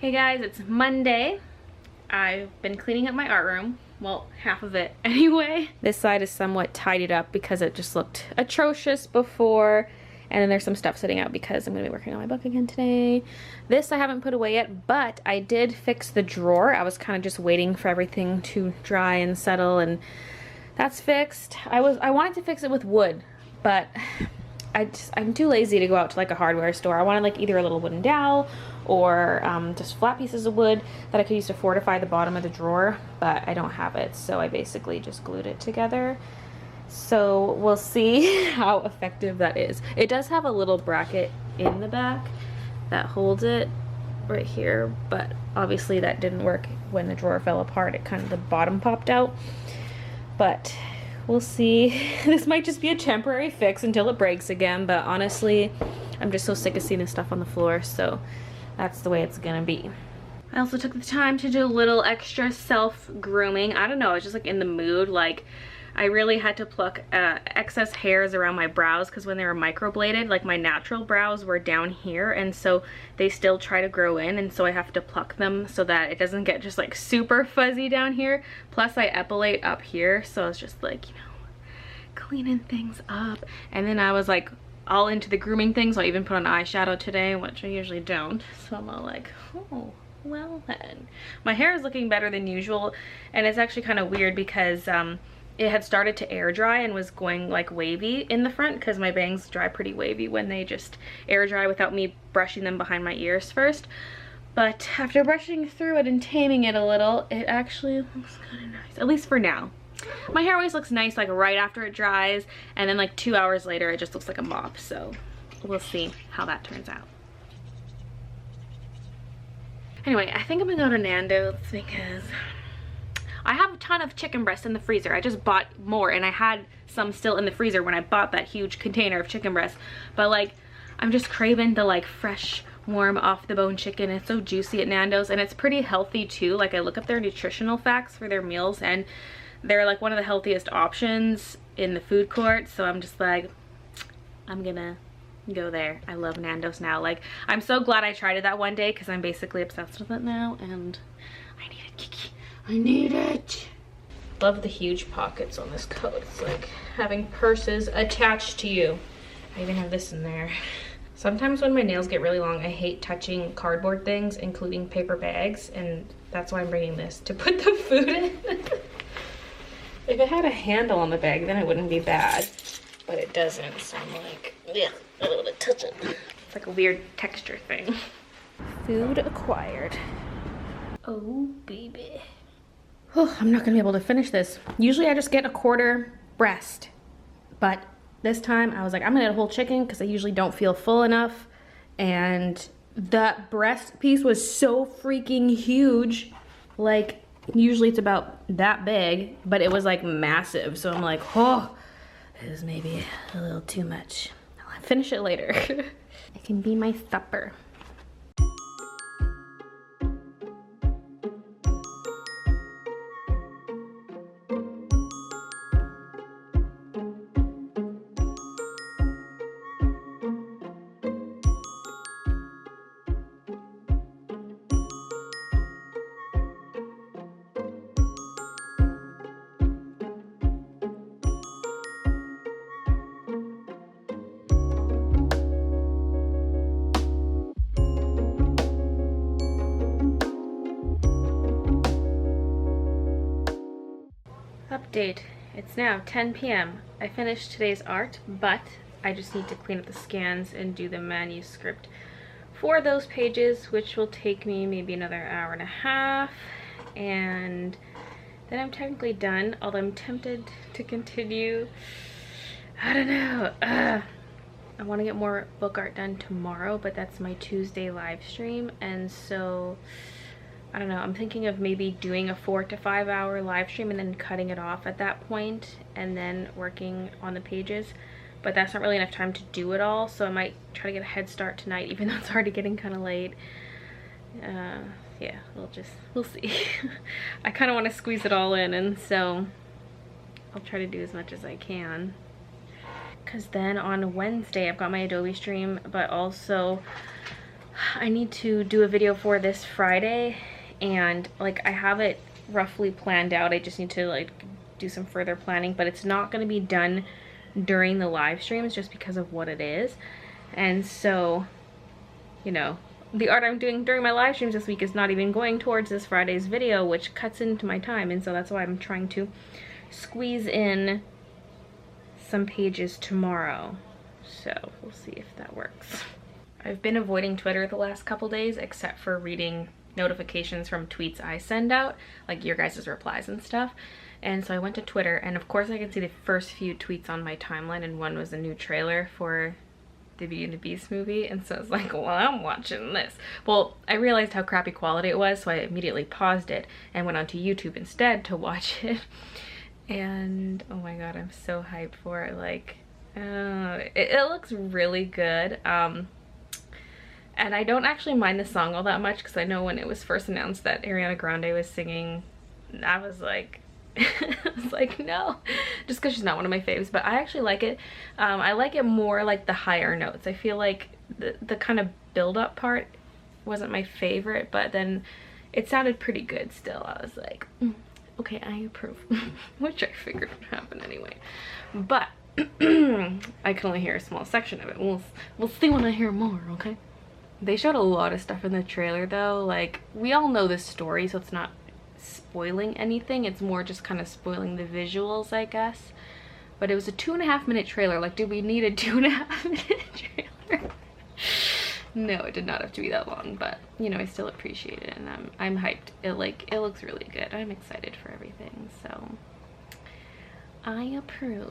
Hey guys, it's Monday. I've been cleaning up my art room. Well, half of it anyway. This side is somewhat tidied up because it just looked atrocious before. And then there's some stuff sitting out because I'm gonna be working on my book again today. This I haven't put away yet, but I did fix the drawer. I was kind of just waiting for everything to dry and settle, and that's fixed. I wanted to fix it with wood, but I'm too lazy to go out to like a hardware store. I wanted like either a little wooden dowel or just flat pieces of wood that I could use to fortify the bottom of the drawer, but I don't have it, so I basically just glued it together. So we'll see how effective that is. It does have a little bracket in the back that holds it right here, but obviously that didn't work when the drawer fell apart. It kind of, the bottom popped out, but we'll see. This might just be a temporary fix until it breaks again, but honestly, I'm just so sick of seeing this stuff on the floor, so that's the way it's gonna be. I also took the time to do a little extra self-grooming. I don't know, I was just like in the mood. Like, I really had to pluck excess hairs around my brows because when they were microbladed, like my natural brows were down here, and so they still try to grow in, and so I have to pluck them so that it doesn't get just like super fuzzy down here. Plus I epilate up here, so it's just like, you know, cleaning things up. And then I was like all into the grooming thing, so I even put on eyeshadow today, which I usually don't. So I'm all like, oh, well then. My hair is looking better than usual, and it's actually kind of weird because it had started to air dry and was going like wavy in the front because my bangs dry pretty wavy when they just air dry without me brushing them behind my ears first. But after brushing through it and taming it a little, it actually looks kind of nice, at least for now. My hair always looks nice like right after it dries, and then like 2 hours later it just looks like a mop, so we'll see how that turns out. Anyway, I think I'm gonna go to Nando's because I have a ton of chicken breast in the freezer. I just bought more, and I had some still in the freezer when I bought that huge container of chicken breast. But like, I'm just craving the like fresh, warm, off the bone chicken. It's so juicy at Nando's, and it's pretty healthy too. Like, I look up their nutritional facts for their meals, and they're like one of the healthiest options in the food court. So I'm just like, I'm gonna go there. I love Nando's now. Like, I'm so glad I tried it that one day because I'm basically obsessed with it now, and I need it, Kiki. I need it. Love the huge pockets on this coat. It's like having purses attached to you. I even have this in there. Sometimes when my nails get really long, I hate touching cardboard things, including paper bags, and that's why I'm bringing this, to put the food in. If it had a handle on the bag, then it wouldn't be bad, but it doesn't, so I'm like, yeah, I don't want to touch it. It's like a weird texture thing. Food acquired. Oh, baby. Oh, I'm not gonna be able to finish this. Usually I just get a quarter breast, but this time I was like, I'm gonna get a whole chicken because I usually don't feel full enough, and that breast piece was so freaking huge. Like, usually it's about that big, but it was like massive, so I'm like, oh, it was maybe a little too much. I'll finish it later. It can be my supper. Update. It's now 10 p.m. I finished today's art, but I just need to clean up the scans and do the manuscript for those pages, which will take me maybe another hour and a half, and then I'm technically done, although I'm tempted to continue. I don't know. I want to get more book art done tomorrow, but that's my Tuesday live stream, and so I don't know, I'm thinking of maybe doing a 4 to 5 hour live stream and then cutting it off at that point and then working on the pages, but that's not really enough time to do it all, so I might try to get a head start tonight, even though it's already getting kind of late. Yeah, we'll see. I kind of want to squeeze it all in, and so I'll try to do as much as I can. Because then on Wednesday I've got my Adobe stream, but also I need to do a video for this Friday, and like I have it roughly planned out. I just need to like do some further planning, but it's not going to be done during the live streams just because of what it is. And so, you know, the art I'm doing during my live streams this week is not even going towards this Friday's video, which cuts into my time, and so that's why I'm trying to squeeze in some pages tomorrow. So we'll see if that works. I've been avoiding Twitter the last couple days, except for reading notifications from tweets I send out, like your guys' replies and stuff. And so I went to Twitter, and of course I could see the first few tweets on my timeline, and one was a new trailer for the Beauty and the Beast movie, and so I was like, well, I'm watching this. Well, I realized how crappy quality it was, so I immediately paused it and went onto YouTube instead to watch it. And oh my god, I'm so hyped for it. Like, it looks really good. And I don't actually mind the song all that much, because I know when it was first announced that Ariana Grande was singing, I was like, I was like, no, just because she's not one of my faves. But I actually like it. I like it more like the higher notes. I feel like the kind of build-up part wasn't my favorite, but then it sounded pretty good still. I was like, okay, I approve. Which I figured would happen anyway. But I can only hear a small section of it. We'll see when I hear more, okay? They showed a lot of stuff in the trailer though. Like, we all know this story, so it's not spoiling anything. It's more just kind of spoiling the visuals, I guess. But it was a 2.5 minute trailer. Like, do we need a 2.5 minute trailer? No, it did not have to be that long, but you know, I still appreciate it, and I'm hyped. It looks really good. I'm excited for everything, so I approve.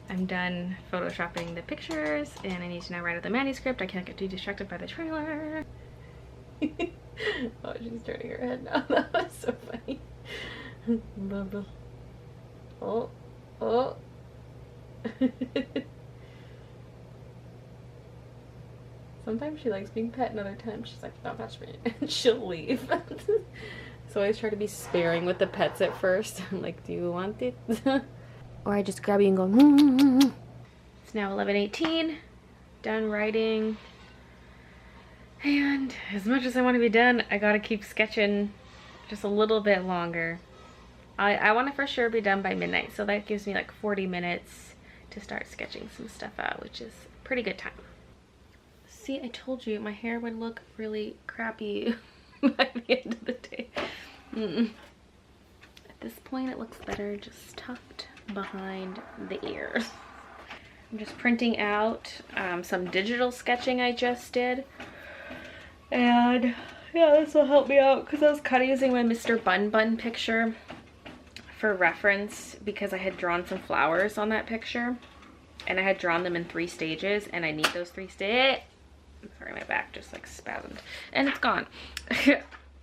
I'm done photoshopping the pictures, and I need to now write out the manuscript. I can't get too distracted by the trailer. Oh, she's turning her head now. That was so funny. Oh. Sometimes she likes being pet, and other times she's like, don't touch me, and she'll leave. So I always try to be sparing with the pets at first. I'm like, do you want it? Or I just grab you and go, It's now 11:18, done writing. And as much as I want to be done, I gotta keep sketching just a little bit longer. I want to for sure be done by midnight, so that gives me like 40 minutes to start sketching some stuff out, which is pretty good time. See, I told you my hair would look really crappy by the end of the day. At this point, it looks better just tucked behind the ears. I'm just printing out some digital sketching I just did. And yeah, this will help me out because I was kind of using my Mr. Bun Bun picture for reference, because I had drawn some flowers on that picture, and I had drawn them in 3 stages, and I need those 3 stages. Sorry, my back just like spasmed and it's gone.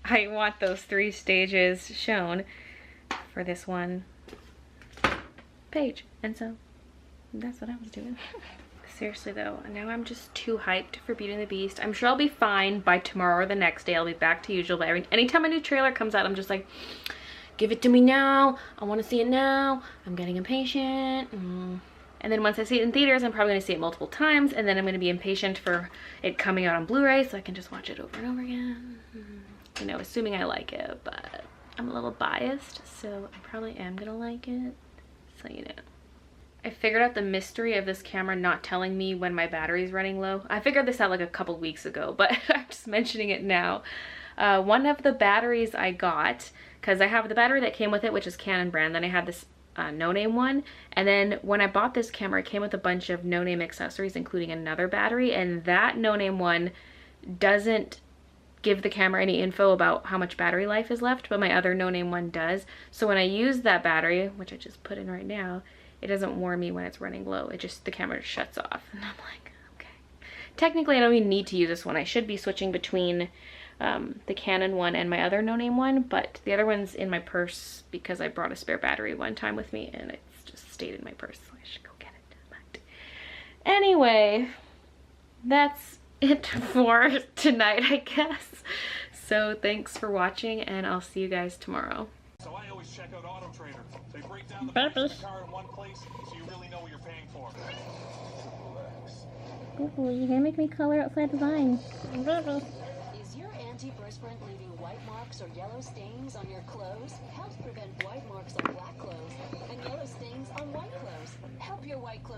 I want those 3 stages shown for this one page, and so that's what I was doing. Seriously though, now I'm just too hyped for Beauty and the Beast. I'm sure I'll be fine by tomorrow or the next day. I'll be back to usual, but anytime a new trailer comes out, I'm just like, give it to me now. I want to see it now. I'm getting impatient. And then once I see it in theaters, I'm probably going to see it multiple times, and then I'm going to be impatient for it coming out on Blu-ray so I can just watch it over and over again. You know, assuming I like it, but I'm a little biased, so I probably am going to like it. So, you know. I figured out the mystery of this camera not telling me when my battery's running low. I figured this out like a couple weeks ago, but I'm just mentioning it now. One of the batteries I got, because I have the battery that came with it, which is Canon brand, then I had this no-name one, and then when I bought this camera, it came with a bunch of no-name accessories, including another battery, and that no-name one doesn't give the camera any info about how much battery life is left, but my other no-name one does. So when I use that battery, which I just put in right now, it doesn't warn me when it's running low. It just, the camera just shuts off, and I'm like, okay. Technically, I don't even need to use this one. I should be switching between the Canon one and my other no-name one, but the other one's in my purse because I brought a spare battery one time with me, and it's just stayed in my purse, so I should go get it. But anyway, that's it for tonight, I guess. So thanks for watching, and I'll see you guys tomorrow. So I always check out Auto Trader. They break down the price of the car in one place, so you really know what you're paying for. Ooh, you're gonna make me color outside the vine. Is your antiperspirant leaving white marks or yellow stains on your clothes? Helps prevent white marks on black clothes and yellow stains on white clothes. Help your white clothes.